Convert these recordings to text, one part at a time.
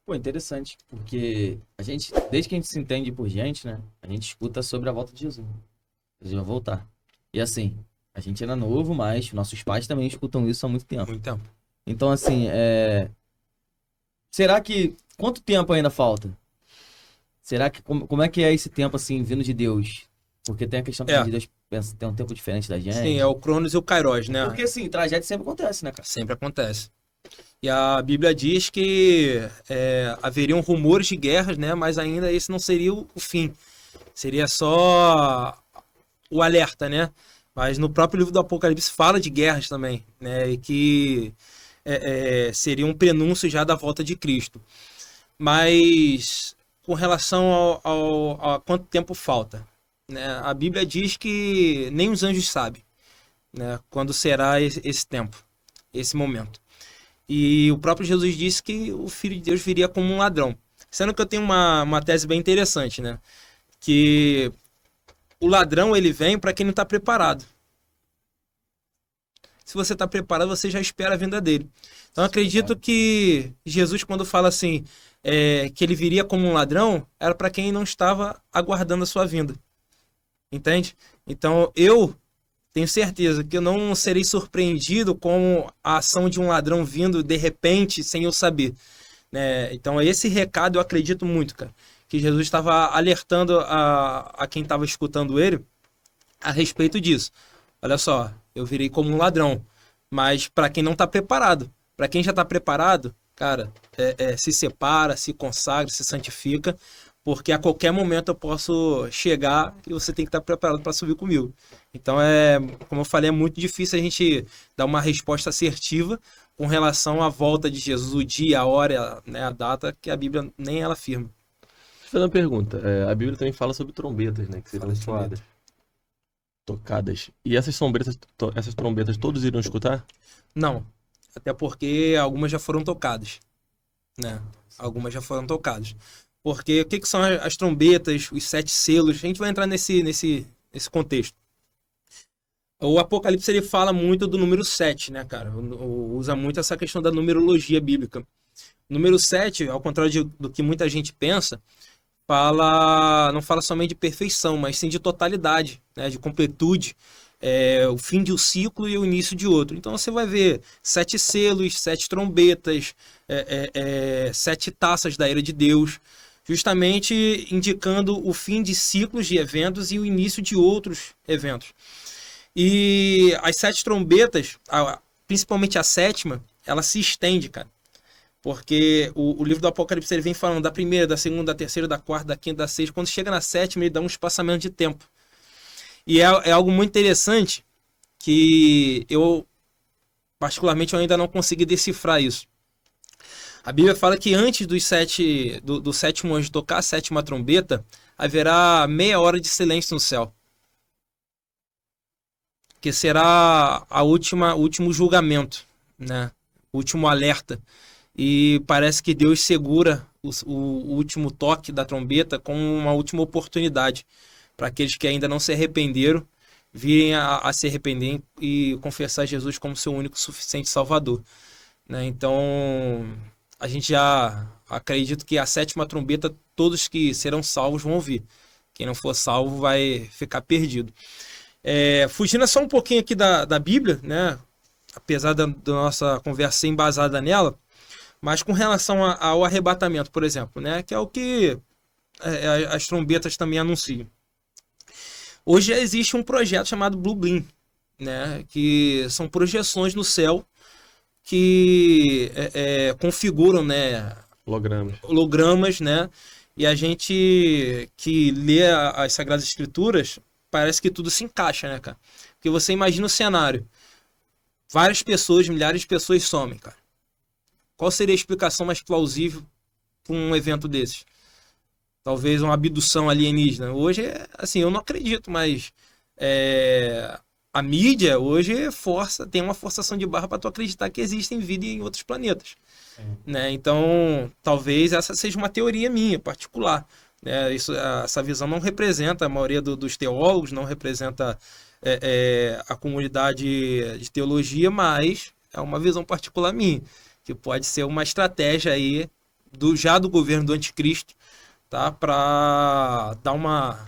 Pô, interessante, porque desde que a gente se entende por gente, né? A gente escuta sobre a volta de Jesus. Jesus vai voltar. E assim, a gente era novo, mas nossos pais também escutam isso há muito tempo. Muito tempo. Então, assim, será que. Quanto tempo ainda falta? Será que. Como é que é esse tempo, assim, vindo de Deus? Porque tem a questão também É, de Deus tem um tempo diferente da sim, é gente. o Cronos e o Kairos, né? Porque, assim, tragédia sempre acontece, né, cara? Sempre acontece. E a Bíblia diz que haveriam rumores de guerras, né? Mas ainda esse não seria o fim. Seria só o alerta, né? Mas no próprio livro do Apocalipse fala de guerras também, né? E que seria um prenúncio já da volta de Cristo. Mas com relação a quanto tempo falta, né? A Bíblia diz que nem os anjos sabem, né? Quando será esse tempo, esse momento. E o próprio Jesus disse que o Filho de Deus viria como um ladrão. Sendo que eu tenho uma tese bem interessante, né? Que o ladrão ele vem para quem não está preparado. Se você está preparado, você já espera a vinda dele. Então eu acredito que Jesus, quando fala assim, que ele viria como um ladrão, era para quem não estava aguardando a sua vinda. Entende? Então eu tenho certeza que eu não serei surpreendido com a ação de um ladrão vindo de repente sem eu saber, né? Então esse recado eu acredito muito, cara, que Jesus estava alertando a quem estava escutando ele a respeito disso. Olha só, eu virei como um ladrão, mas para quem não está preparado, para quem já está preparado, cara, se separa, se consagra, se santifica, porque a qualquer momento eu posso chegar e você tem que estar preparado para subir comigo. Então como eu falei, é muito difícil a gente dar uma resposta assertiva com relação à volta de Jesus, o dia, a hora, né, a data, que a Bíblia nem ela afirma. Deixa eu fazer uma pergunta. A Bíblia também fala sobre trombetas, né? Que Fala seriam de trombeta. soadas, tocadas. E essas trombetas todos irão escutar? Não, até porque algumas já foram tocadas, né? Algumas já foram tocadas. Porque o que são as trombetas, os sete selos? A gente vai entrar nesse contexto. O Apocalipse ele fala muito do número 7, né, cara? Usa muito essa questão da numerologia bíblica. O número 7, ao contrário do que muita gente pensa, não fala somente de perfeição, mas sim de totalidade, né, de completude, o fim de um ciclo e o início de outro. Então você vai ver 7 selos, 7 trombetas, 7 taças da ira de Deus, justamente indicando o fim de ciclos de eventos e o início de outros eventos. E as 7 trombetas, principalmente a sétima, ela se estende, cara. Porque o livro do Apocalipse ele vem falando da primeira, da segunda, da terceira, da quarta, da quinta, da sexta. Quando chega na sétima, ele dá um espaçamento de tempo. E é algo muito interessante que particularmente, eu ainda não consegui decifrar isso. A Bíblia fala que antes do sétimo anjo tocar a sétima trombeta, haverá meia hora de silêncio no céu. Que será o último julgamento, né? O último alerta. E parece que Deus segura o último toque da trombeta como uma última oportunidade para aqueles que ainda não se arrependeram virem a se arrepender e confessar Jesus como seu único suficiente Salvador, né? Então a gente já acredita que a sétima trombeta todos que serão salvos vão ouvir. Quem não for salvo vai ficar perdido. Fugindo só um pouquinho aqui da Bíblia, né? Apesar da nossa conversa ser embasada nela, mas com relação ao arrebatamento, por exemplo, né? Que é o que as trombetas também anunciam. Hoje já existe um projeto chamado Blue Beam, né? Que são projeções no céu que configuram, né? Hologramas, né? E a gente que lê as Sagradas Escrituras, parece que tudo se encaixa, né, cara? Porque você imagina o cenário. Várias pessoas, milhares de pessoas somem, cara. Qual seria a explicação mais plausível para um evento desses? Talvez uma abdução alienígena. Hoje, assim, eu não acredito, mas a mídia hoje tem uma forçação de barra para tu acreditar que existem vida em outros planetas. Né? Então, talvez essa seja uma teoria minha, particular. Né? Essa visão não representa a maioria dos teólogos, não representa a comunidade de teologia, mas é uma visão particular minha, que pode ser uma estratégia aí já do governo do anticristo, tá? Para dar uma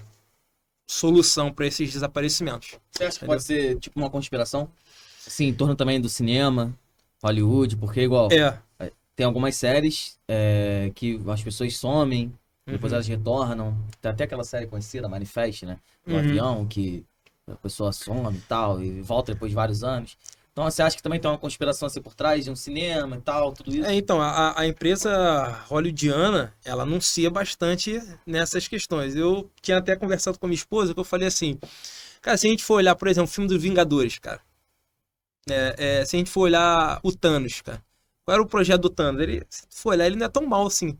solução para esses desaparecimentos. Você acha que pode ser tipo uma conspiração? Assim, em torno também do cinema, Hollywood, porque igual tem algumas séries que as pessoas somem, depois elas retornam. Tem até aquela série conhecida, Manifest, né? Do avião, que a pessoa some e tal, e volta depois de vários anos. Então você acha que também tem uma conspiração assim por trás de um cinema e tal, tudo isso? Então, a empresa hollywoodiana, ela anuncia bastante nessas questões. Eu tinha até conversado com a minha esposa, que eu falei assim, cara, se a gente for olhar, por exemplo, o filme dos Vingadores, cara, se a gente for olhar o Thanos, cara, qual era o projeto do Thanos? Ele, se for olhar, ele não é tão mal assim.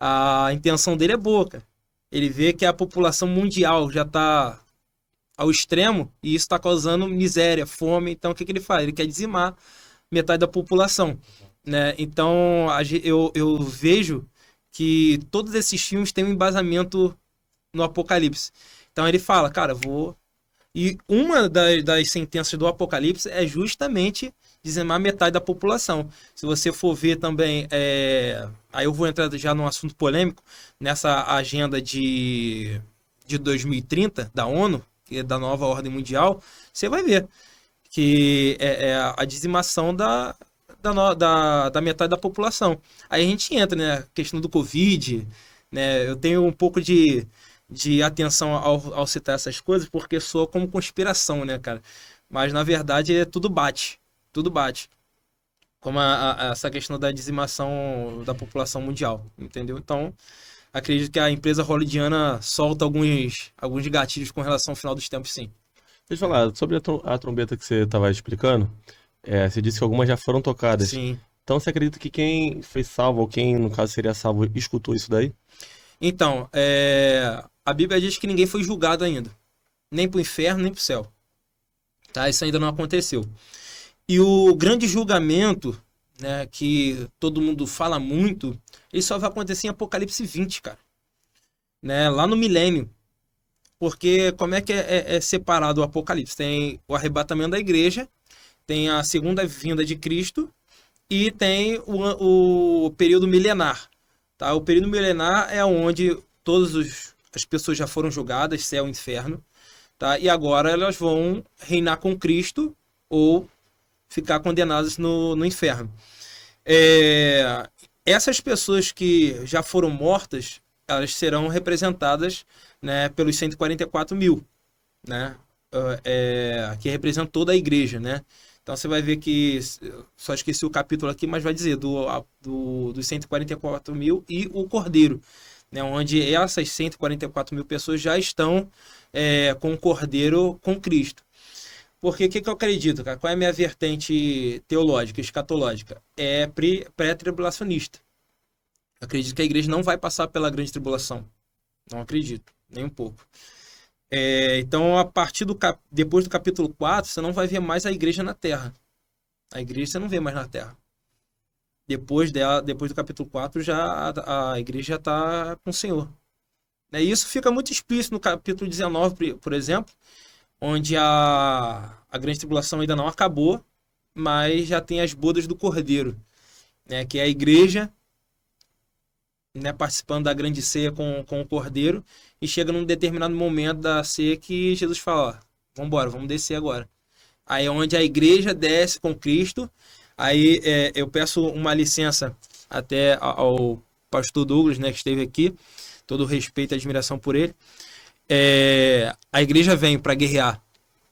A intenção dele é boa, cara. Ele vê que a população mundial já tá ao extremo e isso está causando miséria, fome. Então, o que ele faz? Ele quer dizimar metade da população, né? Então, eu vejo que todos esses filmes têm um embasamento no Apocalipse. Então, ele fala, cara, vou... E uma das sentenças do Apocalipse é justamente dizimar metade da população. Se você for ver também, aí eu vou entrar já num assunto polêmico, nessa agenda de 2030 da ONU, que é da nova ordem mundial, você vai ver que é a dizimação da metade da população. Aí a gente entra, né, a questão do Covid, né, eu tenho um pouco de atenção ao citar essas coisas, porque soa como conspiração, né, cara? Mas, na verdade, tudo bate. Tudo bate. Como essa questão da dizimação da população mundial, entendeu? Então, acredito que a empresa hollywoodiana solta alguns gatilhos com relação ao final dos tempos, sim. Deixa eu falar, sobre a trombeta que você estava explicando, você disse que algumas já foram tocadas. Sim. Então, você acredita que quem foi salvo, ou quem, no caso, seria salvo, escutou isso daí? Então, a Bíblia diz que ninguém foi julgado ainda. Nem para o inferno, nem para o céu. Tá? Isso ainda não aconteceu. E o grande julgamento, né, que todo mundo fala muito, ele só vai acontecer em Apocalipse 20, cara. Né, lá no milênio. Porque como é que é separado o Apocalipse? Tem o arrebatamento da igreja, tem a segunda vinda de Cristo e tem o período milenar. Tá? O período milenar é onde as pessoas já foram julgadas, céu e inferno, tá? E agora elas vão reinar com Cristo ou ficar condenadas no inferno. Essas pessoas que já foram mortas, elas serão representadas, né, pelos 144 mil, né? Que representam toda a igreja, né? Então você vai ver que, só esqueci o capítulo aqui, mas vai dizer dos 144 mil e o Cordeiro, né, onde essas 144 mil pessoas já estão com o Cordeiro, com Cristo. Porque o que eu acredito, cara? Qual é a minha vertente teológica, escatológica? É pré-tribulacionista. Eu acredito que a igreja não vai passar pela grande tribulação. Não acredito, nem um pouco. Então, a partir depois do capítulo 4, você não vai ver mais a igreja na terra. A igreja você não vê mais na terra. Depois do capítulo 4, a igreja já está com o Senhor. E isso fica muito explícito no capítulo 19, por exemplo, onde a grande tribulação ainda não acabou, mas já tem as bodas do Cordeiro, né, que é a igreja, né, participando da grande ceia com o Cordeiro, e chega num determinado momento da ceia que Jesus fala, vamos descer agora. Aí é onde a igreja desce com Cristo. Aí eu peço uma licença até ao pastor Douglas, né, que esteve aqui, todo o respeito e admiração por ele. A igreja vem para guerrear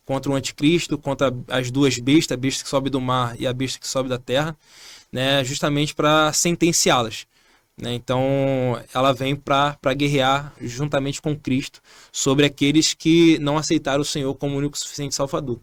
contra o anticristo, contra as duas bestas, a besta que sobe do mar e a besta que sobe da terra, né, justamente para sentenciá-las. Né? Então ela vem para guerrear juntamente com Cristo sobre aqueles que não aceitaram o Senhor como único e suficiente Salvador.